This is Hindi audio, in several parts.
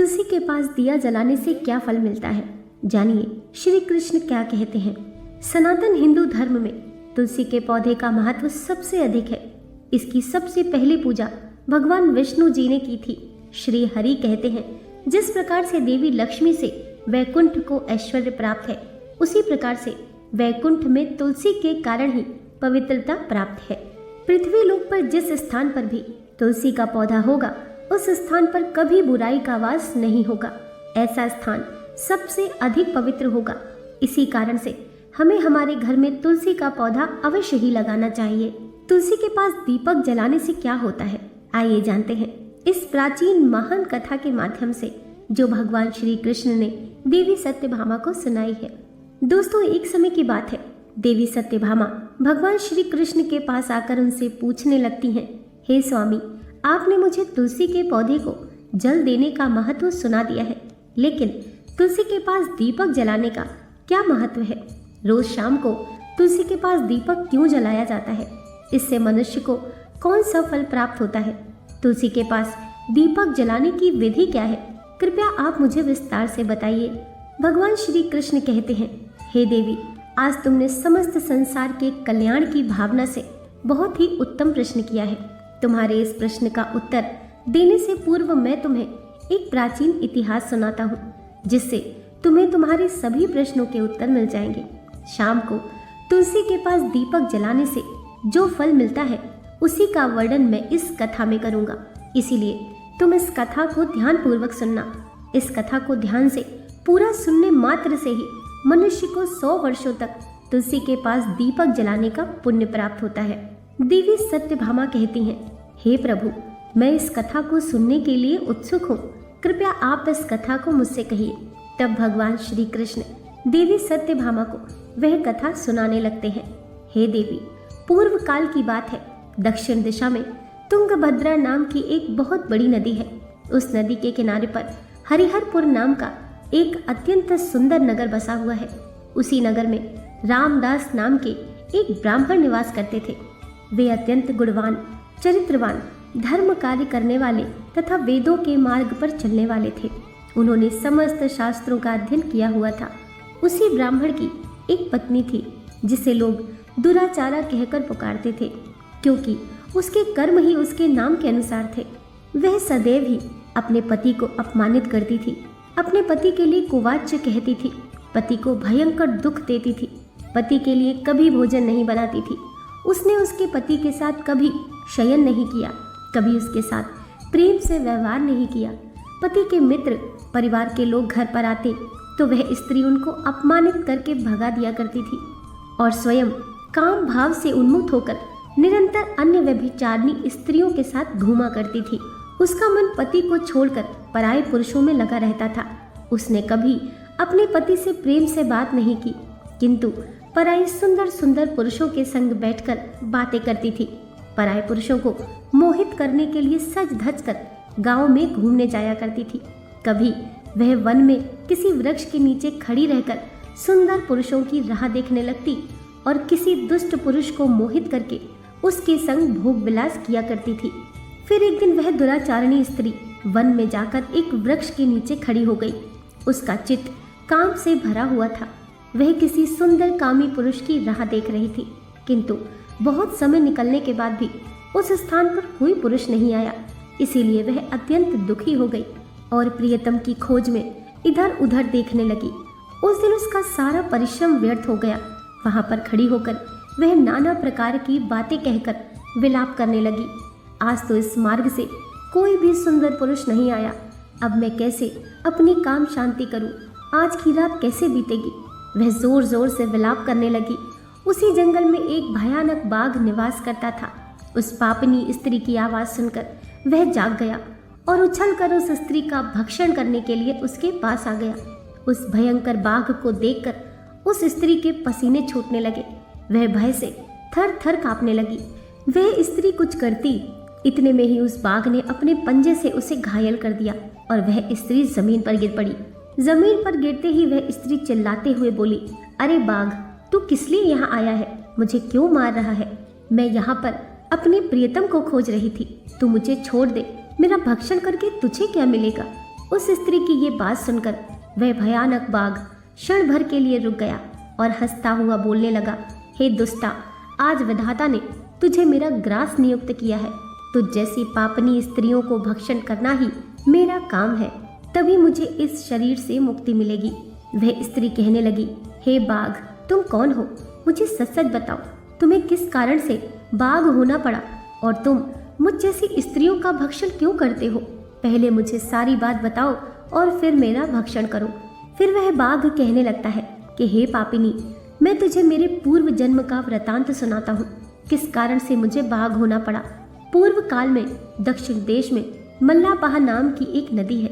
तुलसी के पास दिया जलाने से क्या फल मिलता है, जानिए श्री कृष्ण क्या कहते हैं। सनातन हिंदू धर्म में तुलसी के पौधे का महत्व सबसे अधिक है। इसकी सबसे पहली पूजा भगवान विष्णु जी ने की थी। श्री हरि कहते हैं, जिस प्रकार से देवी लक्ष्मी से वैकुंठ को ऐश्वर्य प्राप्त है, उसी प्रकार से वैकुंठ में तुलसी के कारण ही पवित्रता प्राप्त है। पृथ्वी लोक पर जिस स्थान पर भी तुलसी का पौधा होगा, उस स्थान पर कभी बुराई का वास नहीं होगा। ऐसा स्थान सबसे अधिक पवित्र होगा। इसी कारण से हमें हमारे घर में तुलसी का पौधा अवश्य ही लगाना चाहिए। तुलसी के पास दीपक जलाने से क्या होता है, आइए जानते हैं इस प्राचीन महान कथा के माध्यम से, जो भगवान श्री कृष्ण ने देवी सत्यभामा को सुनाई है। दोस्तों, एक समय की बात है, देवी सत्यभामा भगवान श्री कृष्ण के पास आकर उनसे पूछने लगती हैं, हे स्वामी, आपने मुझे तुलसी के पौधे को जल देने का महत्व सुना दिया है, लेकिन तुलसी के पास दीपक जलाने का क्या महत्व है? रोज शाम को तुलसी के पास दीपक क्यों जलाया जाता है? इससे मनुष्य को कौन सा फल प्राप्त होता है? तुलसी के पास दीपक जलाने की विधि क्या है? कृपया आप मुझे विस्तार से बताइए। भगवान श्री कृष्ण कहते हैं, हे देवी, आज तुमने समस्त संसार के कल्याण की भावना से बहुत ही उत्तम प्रश्न किया है। तुम्हारे इस प्रश्न का उत्तर देने से पूर्व मैं तुम्हें एक प्राचीन इतिहास सुनाता हूँ, जिससे तुम्हें तुम्हारे सभी प्रश्नों के उत्तर मिल जाएंगे। शाम को तुलसी के पास दीपक जलाने से जो फल मिलता है, उसी का वर्णन मैं इस कथा में करूँगा। इसीलिए तुम इस कथा को ध्यान पूर्वक सुनना। इस कथा को ध्यान से पूरा सुनने मात्र से ही मनुष्य को 100 वर्षों तक तुलसी के पास दीपक जलाने का पुण्य प्राप्त होता है। देवी सत्यभामा कहती हैं, हे प्रभु, मैं इस कथा को सुनने के लिए उत्सुक हूँ, कृपया आप इस कथा को मुझसे कहिए। तब भगवान श्री कृष्ण देवी सत्यभामा को वह कथा सुनाने लगते हैं। हे देवी, पूर्व काल की बात है, दक्षिण दिशा में तुंगभद्रा नाम की एक बहुत बड़ी नदी है। उस नदी के किनारे पर हरिहरपुर नाम का एक अत्यंत सुंदर नगर बसा हुआ है। उसी नगर में रामदास नाम के एक ब्राह्मण निवास करते थे। वे अत्यंत गुणवान, चरित्रवान, धर्म कार्य करने वाले तथा वेदों के मार्ग पर चलने वाले थे। उन्होंने समस्त शास्त्रों का अध्ययन किया हुआ था। उसी ब्राह्मण की एक पत्नी थी, जिसे लोग दुराचारा कहकर पुकारते थे, क्योंकि उसके कर्म ही उसके नाम के अनुसार थे। वह सदैव ही अपने पति को अपमानित करती थी, अपने पति के लिए कुवाच्य कहती थी, पति को भयंकर दुख देती थी, पति के लिए कभी भोजन नहीं बनाती थी। उसने उसके पति के साथ कभी शयन नहीं किया, कभी उसके साथ प्रेम से व्यवहार नहीं किया। पति के मित्र, परिवार के लोग घर पर आते तो वह स्त्री उनको अपमानित करके भगा दिया करती थी और स्वयं काम भाव से उन्मुख होकर निरंतर अन्य व्यभिचारिणी स्त्रियों के साथ घूमा करती थी। उसका मन पति को छोड़कर पराये पुरुषों में लगा रहता था। उसने कभी अपने पति से प्रेम से बात नहीं की, किंतु पराये सुंदर सुंदर पुरुषों के संग बैठकर बातें करती थी। पराये पुरुषों को मोहित करने के लिए सज धज कर गाँव में घूमने जाया करती थी। कभी वह वन में किसी वृक्ष के नीचे खड़ी रहकर सुंदर पुरुषों की राह देखने लगती और किसी दुष्ट पुरुष को मोहित करके उसके संग भोग विलास किया करती थी। फिर एक दिन वह दुराचारिणी स्त्री वन में जाकर एक वृक्ष के नीचे खड़ी हो गई। उसका चित्त काम से भरा हुआ था। वह किसी सुंदर कामी पुरुष की राह देख रही थी, किंतु बहुत समय निकलने के बाद भी उस स्थान पर कोई पुरुष नहीं आया। इसीलिए वह अत्यंत दुखी हो गई और प्रियतम की खोज में इधर उधर देखने लगी। उस दिन उसका सारा परिश्रम व्यर्थ हो गया। वहां पर खड़ी होकर वह नाना प्रकार की बातें कहकर विलाप करने लगी। आज तो इस मार्ग से कोई भी सुंदर पुरुष नहीं आया। अब मैं कैसे अपनी काम शांति करूं? आज की रात कैसे बीतेगी? वह जोर जोर से विलाप करने लगी। उसी जंगल में एक भयानक बाघ निवास करता था। उस पापनी स्त्री की आवाज सुनकर वह जाग गया और उछलकर उस स्त्री का भक्षण करने के लिए उसके पास आ गया। उस भयंकर बाघ को देखकर उस स्त्री के पसीने छूटने लगे। वह भय से थर थर कांपने लगी। वह स्त्री कुछ करती, इतने में ही उस बाघ ने अपने पंजे से उसे घायल कर दिया और वह स्त्री जमीन पर गिर पड़ी। जमीन पर गिरते ही वह स्त्री चिल्लाते हुए बोली, अरे बाघ, तू किस लिए यहाँ आया है? मुझे क्यों मार रहा है? मैं यहाँ पर अपने प्रियतम को खोज रही थी। तू मुझे छोड़ दे, मेरा भक्षण करके तुझे क्या मिलेगा? उस स्त्री की ये बात सुनकर वह भयानक बाघ क्षण भर के लिए रुक गया और हंसता हुआ बोलने लगा, हे दुष्टा, आज विधाता ने तुझे मेरा ग्रास नियुक्त किया है। तुझ जैसी पापनी स्त्रियों को भक्षण करना ही मेरा काम है, तभी मुझे इस शरीर से मुक्ति मिलेगी। वह स्त्री कहने लगी, हे बाघ, तुम कौन हो? मुझे सच सच बताओ, तुम्हें किस कारण से बाघ होना पड़ा और तुम मुझ जैसी स्त्रियों का भक्षण क्यों करते हो? पहले मुझे सारी बात बताओ और फिर मेरा भक्षण करो। फिर वह बाघ कहने लगता है कि हे पापिनी, मैं तुझे मेरे पूर्व जन्म का वृतांत सुनाता हूँ, किस कारण से मुझे बाघ होना पड़ा। पूर्व काल में दक्षिण देश में मल्लापाहा नाम की एक नदी है।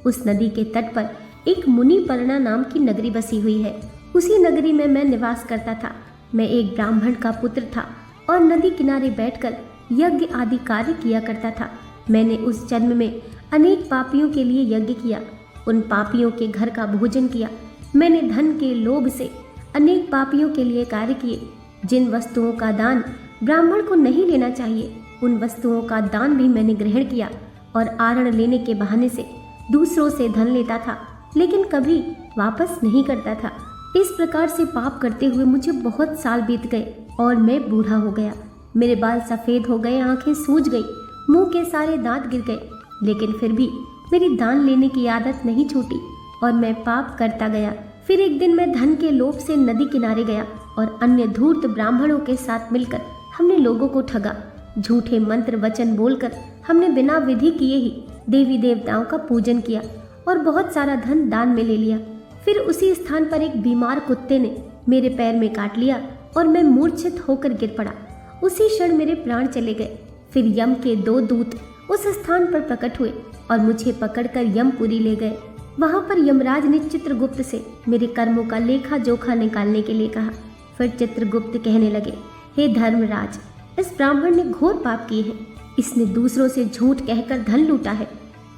उस नदी के तट पर एक मुनिपर्णा नाम की नगरी बसी हुई है। उसी नगरी में मैं निवास करता था। मैं एक ब्राह्मण का पुत्र था और नदी किनारे बैठकर यज्ञ आदि कार्य किया करता था। मैंने उस जन्म में अनेक पापियों के लिए यज्ञ किया, उन पापियों के घर का भोजन किया। मैंने धन के लोभ से अनेक पापियों के लिए कार्य किए। जिन वस्तुओं का दान ब्राह्मण को नहीं लेना चाहिए, उन वस्तुओं का दान भी मैंने ग्रहण किया और आरण लेने के बहाने से दूसरों से धन लेता था, लेकिन कभी वापस नहीं करता था। इस प्रकार से पाप करते हुए मुझे बहुत साल बीत गए और मैं बूढ़ा हो गया। मेरे बाल सफ़ेद हो गए, आंखें सूज गई, मुंह के सारे दांत गिर गए, लेकिन फिर भी मेरी दान लेने की आदत नहीं छूटी और मैं पाप करता गया। फिर एक दिन मैं धन के लोभ से नदी किनारे गया और अन्य धूर्त ब्राह्मणों के साथ मिलकर हमने लोगों को ठगा। झूठे मंत्र वचन बोलकर हमने बिना विधि किए ही देवी देवताओं का पूजन किया और बहुत सारा धन दान में ले लिया। फिर उसी स्थान पर एक बीमार कुत्ते ने मेरे पैर में काट लिया और मैं मूर्छित होकर गिर पड़ा। उसी क्षण मेरे प्राण चले गए। फिर यम के 2 दूत उस स्थान पर प्रकट हुए और मुझे पकड़कर यमपुरी ले गए। वहां पर यमराज ने चित्रगुप्त से मेरे कर्मों का लेखा जोखा निकालने के लिए कहा। फिर चित्रगुप्त कहने लगे, हे धर्मराज, इस ब्राह्मण ने घोर पाप किए हैं। इसने दूसरों से झूठ कहकर धन लूटा है,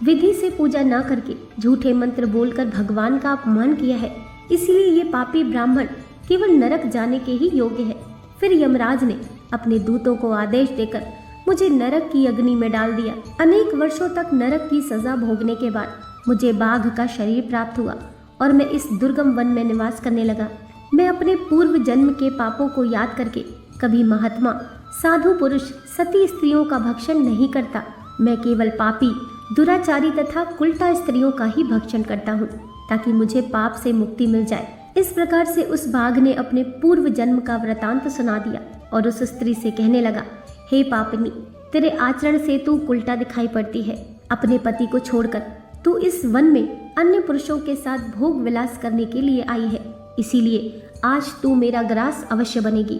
विधि से पूजा न करके झूठे मंत्र बोलकर भगवान का अपमान किया है, इसलिए ये पापी ब्राह्मण केवल नरक जाने के ही योग्य है। फिर यमराज ने अपने दूतों को आदेश देकर मुझे नरक की अग्नि में डाल दिया। अनेक वर्षों तक नरक की सजा भोगने के बाद मुझे बाघ का शरीर प्राप्त हुआ और मैं इस दुर्गम वन में निवास करने लगा। मैं अपने पूर्व जन्म के पापों को याद करके कभी महात्मा, साधु पुरुष, सती स्त्रियों का भक्षण नहीं करता। मैं केवल पापी, दुराचारी तथा कुलटा स्त्रियों का ही भक्षण करता हूँ, ताकि मुझे पाप से मुक्ति मिल जाए। इस प्रकार से उस बाघ ने अपने पूर्व जन्म का वृतांत सुना दिया और उस स्त्री से कहने लगा, हे पापिनी, तेरे आचरण से तू उल्टा दिखाई पड़ती है। अपने पति को छोड़कर तू इस वन में अन्य पुरुषों के साथ भोग विलास करने के लिए आई है, इसीलिए आज तू मेरा ग्रास अवश्य बनेगी।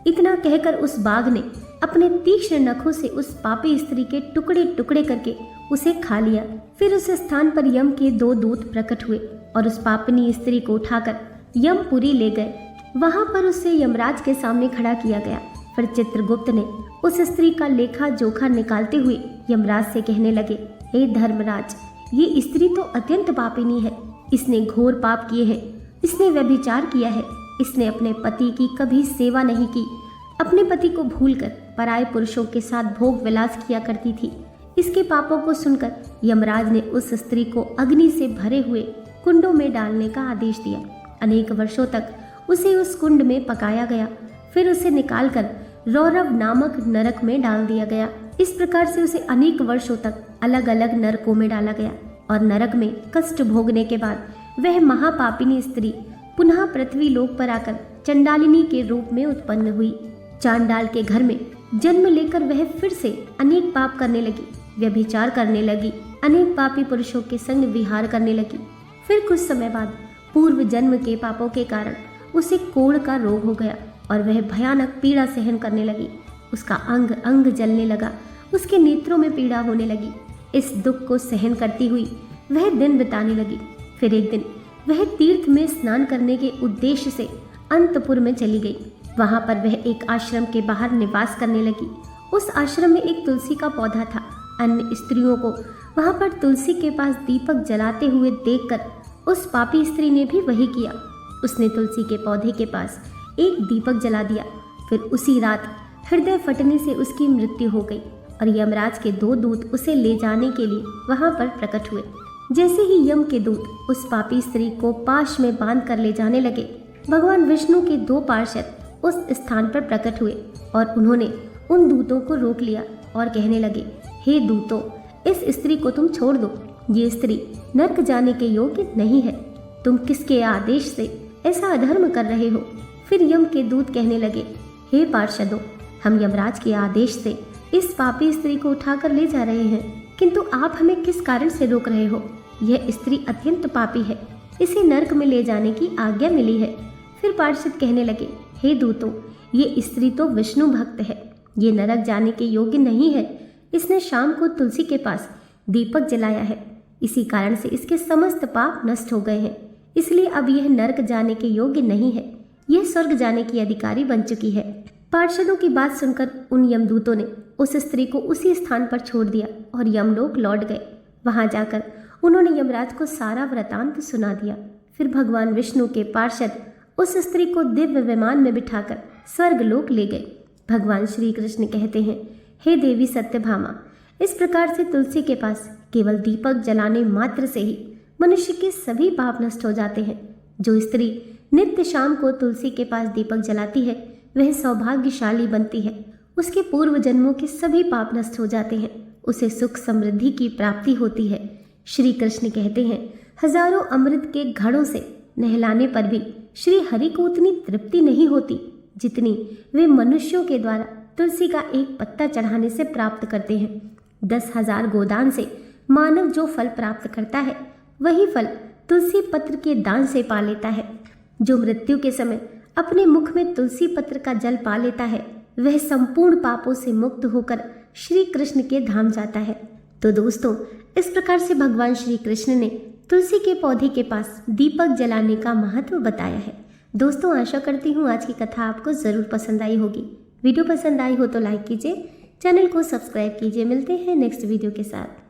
इतना कहकर उस बाघ ने अपने तीक्ष्ण नखों से उस पापी स्त्री के टुकड़े टुकड़े करके उसे खा लिया। फिर उस स्थान पर यम के 2 दूत प्रकट हुए और उस पापनी स्त्री को उठाकर यमपुरी ले गए। वहां पर उसे यमराज के सामने खड़ा किया गया। फिर चित्रगुप्त ने उस स्त्री का लेखा जोखा निकालते हुए यमराज से कहने लगे, हे धर्मराज, ये स्त्री तो अत्यंत पापिनी है। इसने घोर पाप किए हैं। इसने व्यभिचार किया है। इसने अपने पति की कभी सेवा नहीं की। अपने पति को भूलकर पराये पुरुषों के साथ भोग विलास किया करती थी। इसके पापों को सुनकर यमराज ने उस स्त्री को अग्नि से भरे हुए कुंडों में डालने का आदेश दिया। अनेक वर्षों तक उसे उस कुंड में पकाया गया। फिर उसे निकालकर रौरव नामक नरक में डाल दिया गया। इस प्रकार से उसे अनेक वर्षों तक अलग अलग नरकों में डाला गया और नरक में कष्ट भोगने के बाद वह महापापिनी स्त्री पुनः पृथ्वी लोक पर आकर चंडालिनी के रूप में उत्पन्न हुई। चांडाल के घर में जन्म लेकर वह फिर से अनेक पाप करने लगी, व्यभिचार करने लगी, अनेक पापी पुरुषों के संग विहार करने लगी। फिर कुछ समय बाद पूर्व जन्म के पापों के कारण उसे कोढ़ का रोग हो गया और वह भयानक पीड़ा सहन करने लगी। उसका अंग अंग जलने लगा, उसके नेत्रों में पीड़ा होने लगी। इस दुख को सहन करती हुई वह दिन बिताने लगी। फिर एक दिन वह तीर्थ में स्नान करने के उद्देश्य से अंतपुर में चली गई। वहां पर वह एक आश्रम के बाहर निवास करने लगी। उस आश्रम में एक तुलसी का पौधा था। अन्य स्त्रियों को वहां पर तुलसी के पास दीपक जलाते हुए देखकर उस पापी स्त्री ने भी वही किया। उसने तुलसी के पौधे के पास एक दीपक जला दिया। फिर उसी रात हृदय फटने से उसकी मृत्यु हो गई और यमराज के 2 दूत उसे ले जाने के लिए वहां पर प्रकट हुए। जैसे ही यम के दूत उस पापी स्त्री को पाश में बांध कर ले जाने लगे, भगवान विष्णु के 2 पार्षद उस स्थान पर प्रकट हुए और उन्होंने उन दूतों को रोक लिया और कहने लगे, हे दूतों, इस स्त्री को तुम छोड़ दो। ये स्त्री नरक जाने के योग्य नहीं है। तुम किसके आदेश से ऐसा अधर्म कर रहे हो? फिर यम के दूत कहने लगे, हे पार्षदों, हम यमराज के आदेश से इस पापी स्त्री को उठाकर ले जा रहे हैं, किंतु आप हमें किस कारण से रोक रहे हो? यह स्त्री अत्यंत पापी है, इसे नरक में ले जाने की आज्ञा मिली है। फिर पार्षद कहने लगे, हे दूतों, ये स्त्री तो विष्णु भक्त है, ये नरक जाने के योग्य नहीं है। इसने शाम को तुलसी के पास दीपक जलाया है, इसी कारण से इसके समस्त पाप नष्ट हो गए हैं, इसलिए अब यह नरक जाने के योग्य नहीं है, यह स्वर्ग जाने की अधिकारी बन चुकी है। पार्षदों की बात सुनकर उन यमदूतों ने उस स्त्री को उसी स्थान पर छोड़ दिया और यमलोक लौट गए। वहां जाकर उन्होंने यमराज को सारा वृतांत सुना दिया। फिर भगवान विष्णु के पार्षद उस स्त्री को दिव्य विमान में बिठाकर स्वर्ग लोक ले गए। भगवान श्री कृष्ण कहते हैं, हे देवी सत्यभामा, इस प्रकार से तुलसी के पास केवल दीपक जलाने मात्र से ही मनुष्य के सभी पाप नष्ट हो जाते हैं। जो स्त्री नित्य शाम को तुलसी के पास दीपक जलाती है, वह सौभाग्यशाली बनती है। उसके पूर्व जन्मों के सभी पाप नष्ट हो जाते हैं, उसे सुख समृद्धि की प्राप्ति होती है। श्री कृष्ण कहते हैं, हजारों अमृत के घड़ों से नहलाने पर भी श्री हरि को उतनी तृप्ति नहीं होती जितनी वे मनुष्यों के द्वारा तुलसी का एक पत्ता चढ़ाने से प्राप्त करते हैं। 10,000 गोदान से मानव जो फल प्राप्त करता है, वही फल तुलसी पत्र के दान से पा लेता है। जो मृत्यु के समय अपने मुख में तुलसी पत्र का जल पा लेता है, वह संपूर्ण पापों से मुक्त होकर श्री कृष्ण के धाम जाता है। तो दोस्तों, इस प्रकार से भगवान श्री कृष्ण ने तुलसी के पौधे के पास दीपक जलाने का महत्व बताया है। दोस्तों, आशा करती हूँ आज की कथा आपको ज़रूर पसंद आई होगी। वीडियो पसंद आई हो तो लाइक कीजिए, चैनल को सब्सक्राइब कीजिए। मिलते हैं नेक्स्ट वीडियो के साथ।